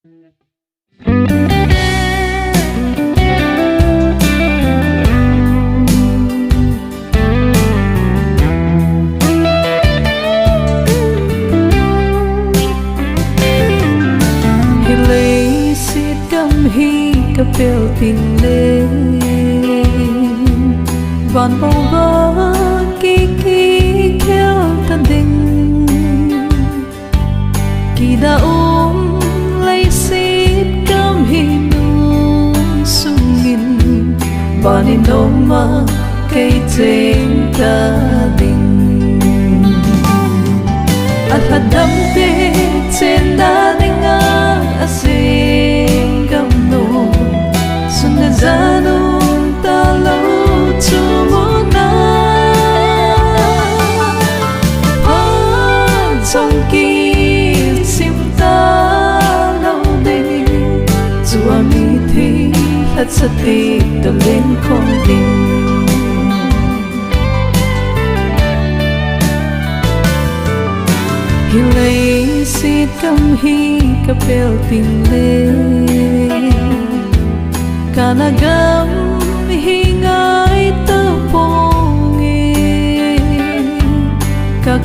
Hi cà phê tình lên vòn bầu vỡ kỳ kỳ theo thân đình kỳ đã lấy xít cam hi nung sung nghìn vòn in ôm mơ cây trên ta đình ăn hạt đắm tê trên đá đánh ngã xin gầm nụ xuân đã ra nụ ta lâu chú muốn na trong kỳ sim ta lâu đây dù ami thì thật sự thì tôi lên không tình hi lấy xít cam hi cà phê tình lên cả na gam hi ngai tơ bông nghe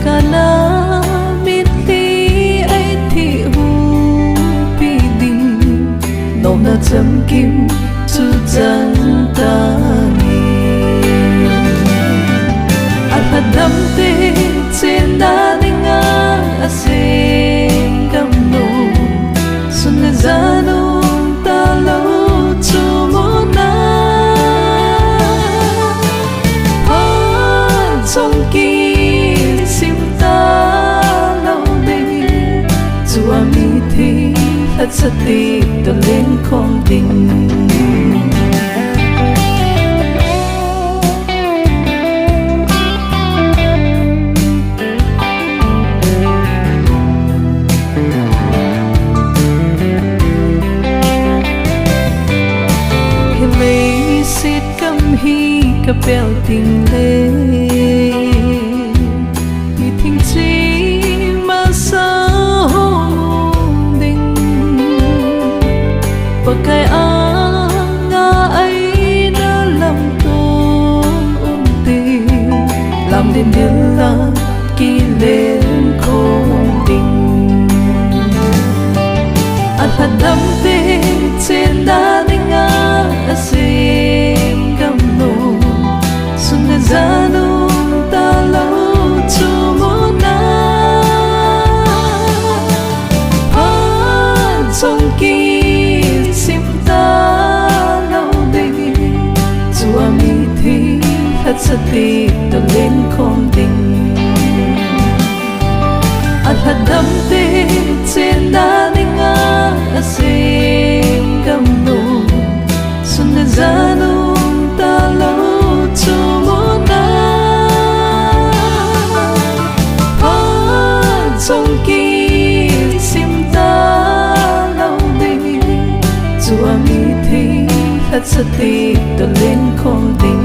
cả na biết tí ấy thì hu bi đình nồng na chấm kim chu chân ta nghe ăn hạt đắm tê trên đá đánh ngã xin cầm nụ xuân đã ra nụ ta lâu chú muốn na trong kỳ sim ta lâu đây dù ami thì thật sự thì tôi lên không tình hi cà phê tình lên thì thình chi mà sao đình và cái ngã ấy đã làm tôi tình làm đến đến là kỳ lên không tình ăn hạt đắm tê trên đá đánh ngã xin gầm nụ xuân đã ra nụ ta lâu chú muốn na trong kỳ sim ta lâu đây dù ami thì thật sự thì tôi lên không tình ăn hạt đắm tê trên đá đánh ngã xin gầm nụ xuân đã ra nụ ta lâu chú muốn na trong kỳ sim ta lâu đây dù ami thì thật sự thì tôi lên không tình